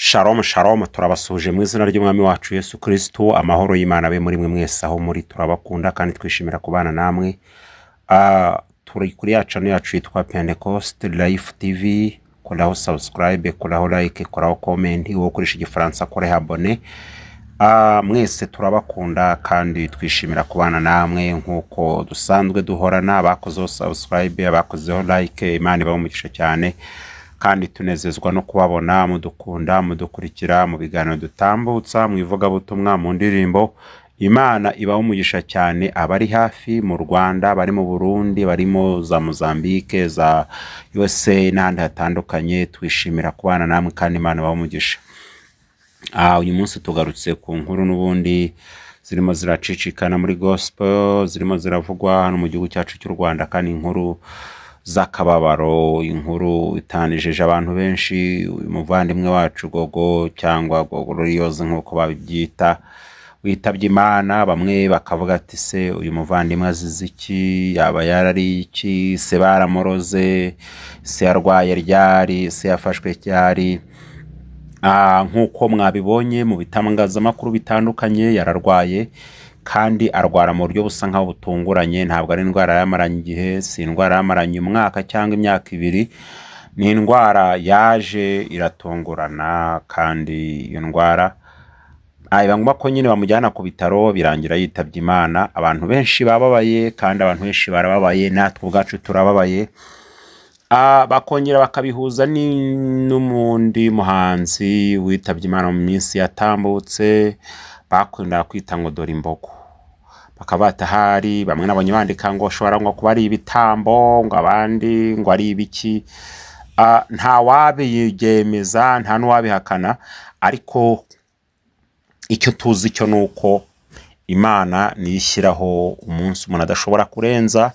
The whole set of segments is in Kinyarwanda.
Shalom shalom, turabasuje mu izina ry'umwami wacu Yesu Kristo. Amahoro y'Imana abe muri mwe mwese aho muri, turabakunda kandi twishimira kubana namwe. Turi kuri ya channel yacu yitwa Pentecost Life TV. Koraho subscribe, koraho like, koraho comment, wo kurisha igifaransa kore abone. Mwese turabakunda kandi twishimira kubana namwe nkuko dusanzwe duhorana. Abakoze subscribe, abakozeho like, Imana ibamugisha cyane kandi tunezezwa no kubabona mudukunda, mudukurikira mu biganiro dutambutsa, mu ivugabutumwa, mu ndirimbo. Imana ibamugisha cyane abari hafi mu Rwanda, bari mu Burundi, barimo za Mozambique, za USA n'ahandi hatandukanye. Twishimira kubana namwe kandi Imana ibamugisha. Uyu munsi tugarutse ku nkuru n'ubundi zirimo ziracicikana muri gospel, zirimo ziravugwa hano mu gihugu cyacu cy'u Rwanda, kandi inkuru z'akababaro, inkuru itanijeje abantu benshi. Umuvandimwe wacu Gogo cyangwa Gogorioze nk'uko babyita witabye Imana. Bamwe bakavuga ati se uyu muvandimwe azize iki, yaba yarari iki, se baramoroze, se yarwaye ryari, se yafashwe cyari. Nk'uko mwabibonye mu bitangazamakuru bitandukanye, yararwaye kandi arwara mu buryo busa nkaho butunguranye. Ntabwo ari indwara yamaranye igihe, si indwara yamaranye umwaka cyangwa imyaka ibiri, ni indwara yaje iratungurana. kandi iyo ndwara ngombwa ko nyine bamujyana ku bitaro, birangira yitabye Imana. Abantu benshi bababaye kandi abantu benshi barababaye, natwe ubwacu turababaye. Bakongera bakabihuza n'umundi muhanzi witabye Imana mu minsi yatambutse, bakunda kwita ngo Dore Imbogo. Bakabata hari bamwe nabonye bandika ngo shobora ngo kuba ari ibitambo, ngo abandi ngo ari ibiki. Nta wabigemeza, nta n'uwabihakana, ariko icyo tuzi cyo nuko Imana niyishyiraho umunsi umuntu adashobora kurenza.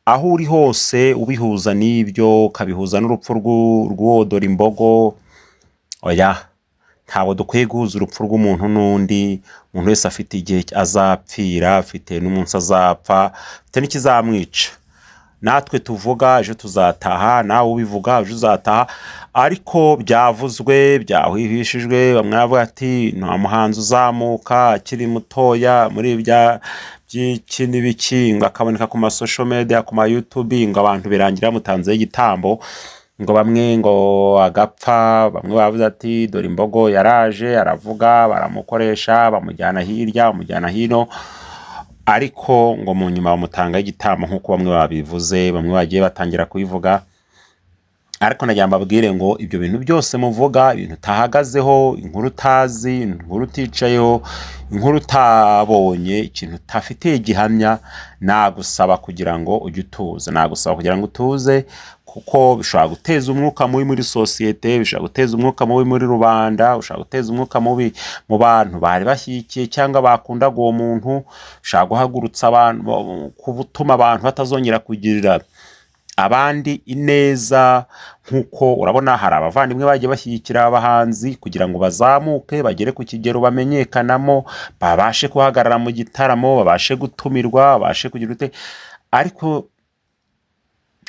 Aho uri hose ubihuza n'ibyo, kabihuza n'urupfu rw'uwo Dore Imbogo, oya, ntabwo dukwiye guhuza urupfu rw'umuntu n'undi. Umuntu wese afite igihe azapfira, afite n'umunsi azapfa, afite n'ikizamwica. Natwe tuvuga ejo tuzataha, nawe ubivuga ejo uzataha, ariko byavuzwe, byahwihishijwe. Bamwe bavuga ati nta muhanzi uzamuka akiri mutoya muri by'iki n'ibiki, ngo akaboneka ku social media, ku ma YouTube, ngo abantu birangira mutanzeho igitambo, ngo bamwe ngo agapfa. Bamwe bavuze ati Dore Imbogo yaraje aravuga, baramukoresha, bamujyana hirya, bamujyana hino, ariko ngo mu nyuma bamutanga igitambo nk'uko bamwe babivuze. Bamwe bagiye batangira kubivuga, ariko nagira mbabwire ngo ibyo bintu byose muvuga, ibintu utahagazeho, inkuru utazi, inkuru uticayeho, inkuru utabonye, ikintu utafitiye gihamya, nagusaba kugira ngo ujye utuza, nagusaba kugira ngo utuze, kuko bishobora guteza umwuka mubi muri sosiyete, bishobora guteza umwuka mubi muri rubanda, bishobora guteza umwuka mubi mu bantu bari bashyigikiye cyangwa bakundaga uwo muntu, bishobora guhagurutsa abantu, gutuma abantu batazongera kugirira abandi ineza. Nk'uko urabona hari abavandimwe bagiye bashyigikira abahanzi kugira ngo bazamuke, bagere ku kigero bamenyekanamo, babashe guhagarara mu gitaramo, babashe gutumirwa, babashe kugira ute, ariko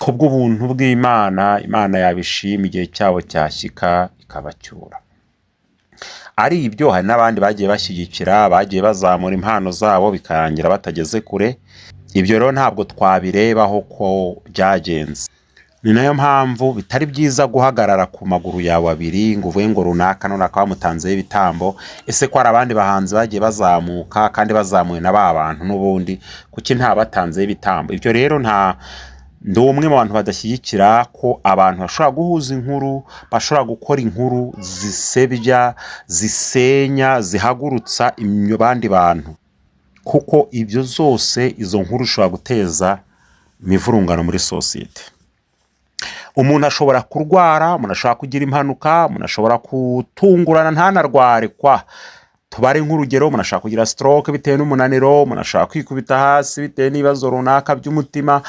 kubw'ubuntu bw'Imana, Imana yabishima igihe cyabo cyashyika ikabacyura. Ari ibyo, hari n'abandi bagiye bashyigikira, bagiye bazamura impano zabo, bikarangira batageze kure. Ibyo rero ntabwo twabirebaho ko byagenze. Ni nayo mpamvu bitari byiza guhagarara ku maguru yawe abiri ngo uvuge ngo runaka nonaka bamutanzeho ibitambo. Ese ko hari abandi bahanzi bagiye bazamuka kandi bazamuye na ba bantu n'ubundi, kuki nta batanzeho ibitambo? Ibyo rero ndi umwe mu bantu badashyigikira ko abantu bashobora guhuza inkuru, bashobora gukora inkuru zisebya, zisenya, zihagurutsa abandi bantu, kuko ibyo zose, izo nkuru ushobora guteza imivurungano muri sosiyete. Umuntu ashobora kurwara, umuntu ashobora kugira impanuka, umuntu ashobora gutungurana ntanarware tubare nk'urugero, umuntu ashobora kugira stroke bitewe n'umunaniro, umuntu ashobora kwikubita hasi bitewe n'ibibazo runaka by'umutima.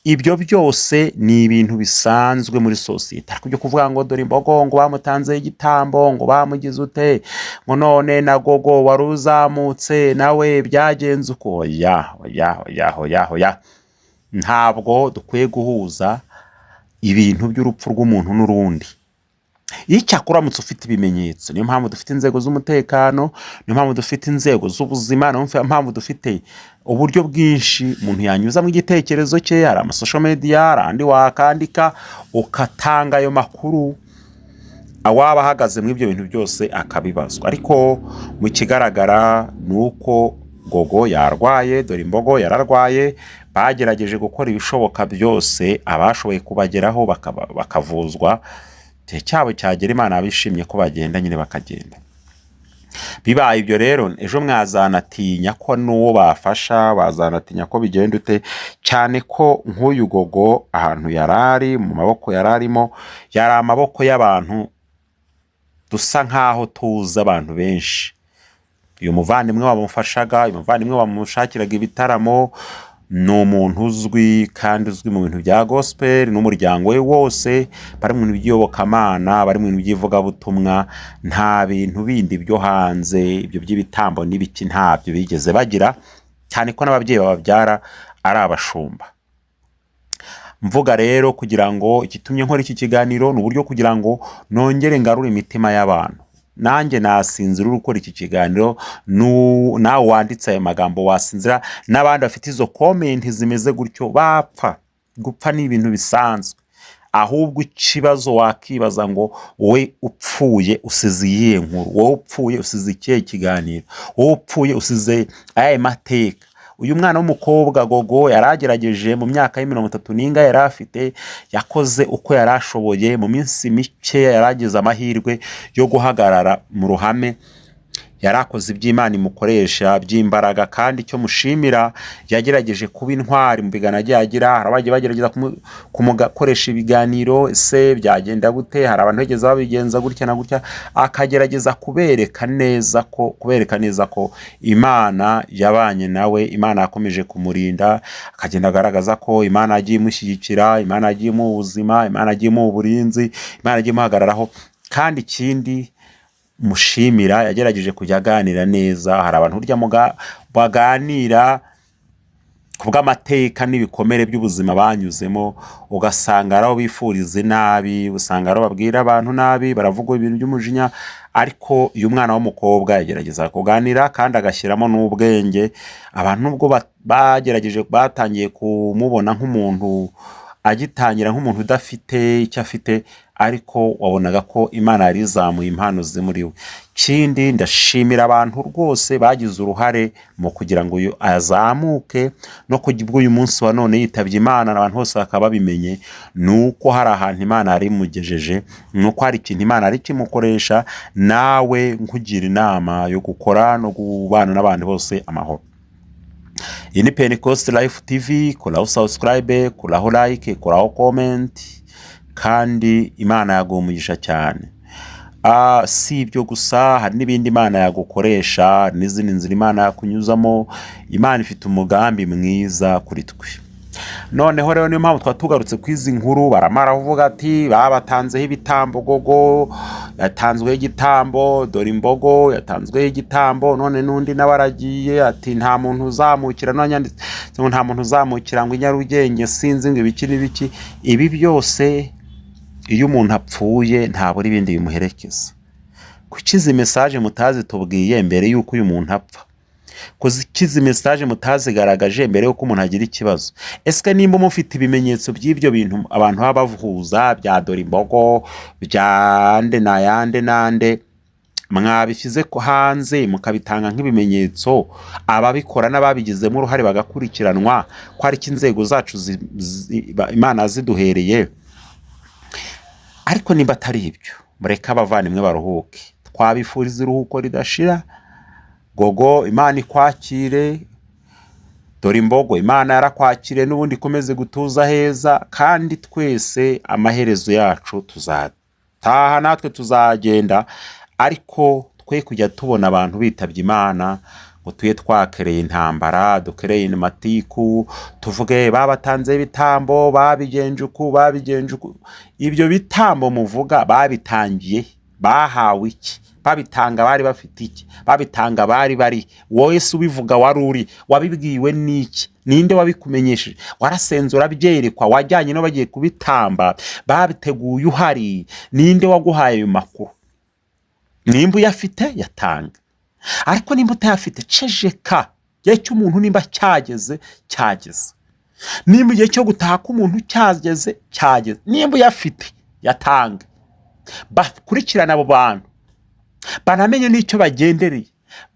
Ibyo byose ni ibintu bisanzwe muri sosiyete. Ariko byo kuvuga ngo Dore Imbogo ngo bamutanzeho igitambo, ngo bamugize ute, ngo none na Gogo wari uzamutse nawe byagenze uko, oya. Ntabwo dukwiye guhuza ibintu by'urupfu rw'umuntu n'urundi. iyo icyakuramutse ufite ibimenyetso, niyo mpamvu dufite inzego z'umutekano, niyo mpamvu dufite inzego z'ubuzima, niyo mpamvu dufite uburyo bwinshi umuntu yanyuzamo igitekerezo cye. Hari amasosho mediya, hari andi wakandika ukatanga ayo makuru, waba ahagaze muri ibyo bintu byose akabibazwa. Ariko mu kigaragara ni uko Gogo yarwaye, dore imbogo yararwaye, bagerageje gukora ibishoboka byose, abashoboye kubageraho bakavuzwa, igihe cyabo cyagera Imana bishimye ko bagenda nyine bakagenda. Bibaye ibyo rero, ejo mwazanatinya ko n'uwo bafasha, bazanatinya ko bigenda ute, cyane ko nk'uyu Gogo ahantu yarari, mu maboko yararimo, yari amaboko y'abantu dusa nk'aho tuzi abantu benshi. Uyu muvandimwe wamufashaga, uyu muvandimwe wamushakiraga ibitaramo, ni umuntu uzwi kandi uzwi mu bintu bya gospel, n'umuryango we wose bari mu bintu by'iyobokamana, bari mu bintu by'ivugabutumwa, nta bintu bindi byo hanze, ibyo by'ibitambo n'ibiki ntabyo bigeze bagira, cyane ko n'ababyeyi bababyara ari abashumba. Mvuga rero kugira ngo igitumye nkora iki kiganiro ni uburyo kugira ngo nongere ngarure imitima y'abantu. Nanjye nasinzira uri gukora iki kiganiro, nawe wanditse aya magambo wasinzira, n'abandi bafite izo komenti zimeze gutyo bapfa. Gupfa ni ibintu bisanzwe, ahubwo ikibazo wakibaza ngo wowe upfuye usize iyihe nkuru, wowe upfuye usize ikihe kiganiro, wowe upfuye usize ayahe mateka. Uyu mwana w'umukobwa Gogo yaragerageje mu myaka y'30 n'inga yari afite, yakoze uko yari ashoboye, mu minsi mike yaragize amahirwe yo guhagarara mu ruhame, yarakoze iby'Imana imukoresha by'imbaraga, kandi icyo mushimira yagerageje kuba intwari mu biganiro agiye agira. Hari abagiye bagerageza kumukoresha ibiganiro, se byagenda gute, hari abantu bageze babigenza gutya na gutya, akagerageza kubereka neza ko Imana yabanye nawe, Imana yakomeje kumurinda, akagenda agaragaza ko Imana yagiye imushyigikira, Imana yagiye mu ubuzima, Imana yagiye mu uburinzi, Imana yagiye imuhagararaho. Kandi ikindi mushimira, yagerageje kujya aganira neza. Hari abantu burya baganira ku bw'amateka n'ibikomere by'ubuzima banyuzemo, ugasanga ari aho bifuriza nabi, usanga ari babwira abantu nabi, baravuga ibintu by'umujinya. Ariko uyu mwana w'umukobwa yagerageza kuganira kandi agashyiramo n'ubwenge. Abantu nubwo bagerageje, batangiye kumubona nk'umuntu, agitangira nk'umuntu udafite icyo afite, ariko wabonaga ko Imana yari izamuye impano zimuri we. Kindi ndashimira abantu rwose bagize uruhare mu kugira ngo uyu azamuke, no kugira uyu munsi wa none yitabye Imana abantu bose bakaba babimenye, nuko hari ahantu Imana yari imugejeje, nuko hari ikintu Imana yari kimukoresha. Nawe nkugira inama yo gukora no kubana n'abandi bose amahoro. Iyi ni Pentecost Life TV, koraho subscribe, koraho like, koraho comment, kandi Imana yaguha umugisha cyane. Si ibyo gusa, hari n'ibindi Imana yagukoresha, n'izindi nzira Imana yakunyuzamo. Imana ifite umugambi mwiza kuri twe. Noneho rero niyo mpamvu twatugarutse kwizi nkuru. Baramara kuvuga ati babatanzeho ibitambo, Gogo yatanzweho igitambo, dore imbogo yatanzweho igitambo, none n'undi nabaragiye ati nta muntu uzamukira, nanyanditse ngo nta muntu uzamukira ngo Inyarugenge, sinzi ngo ibiki n'ibiki. Ibi byose iyo umuntu apfuye ntabura ibindi bimuherekeza. Kukiza message mutazi tubwiye mbere yuko uyu muntu apfa, kuzikiza message mutazigaragaje mbere yuko umuntu agira ikibazo. Ese nimba mufite ibimenyetso by'ibyo bintu abantu baba bavuza bya dore imbogo, byande na yande nande, mwabishyize ko hanze mukabitanga nk'ibimenyetso, ababikora n'ababigizemo uruhare bagakurikiranwa, ko ari inzego zacu Imana ziduhereye. Ariko nimba atari ibyo, mureka abavandimwe baruhuke. Twabifuriza iruhuko ridashira. Gogo Imana ikwakire, dore imbogo Imana yarakwakire, n'ubundi ikomeze gutuza heza. Kandi twese amaherezo yacu tuzataha, natwe tuzagenda. Ariko twe kujya tubona abantu bitabye Imana ngo tuye twakereye intambara, dukereye amatiku, tuvuge babatanze ibitambo, babigenje uku. Ibyo bitambo muvuga babitangiye, bahawe iki? Babitanga bari bafite iki? Babitanga bari wowe se ubivuga wari uri, wabibwiwe n'iki? ninde wabikumenyesheje? Warasenze urabyerekwa, wajyanye no bagiye kubitamba, babiteguye uhari, ninde waguhaye ayo makuru? Nimba uyafite yatanga, ariko nimba utayafite ceceka. Igihe cy'umuntu nimba cyageze cyageze, nimba igihe cyo gutaha k'umuntu cyageze cyageze. Nimba uyafite yatanga, bakurikirana abo bantu, banamenye n'icyo bagendereye,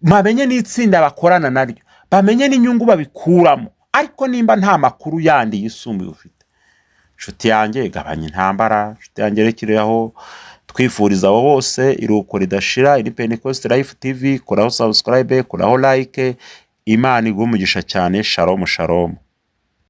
bamenye n'itsinda bakorana naryo, bamenye n'inyungu babikuramo. Ariko nimba nta makuru yandi yisumbuye ufite, nshuti yanjye gabanya intambara. Nshuti yanjye rekireho, twifuriza abo bose iruhuko ridashira. Iri Pentecost Life TV, koraho subscribe, koraho like. Imana iguhe umugisha cyane. Shalom shalom.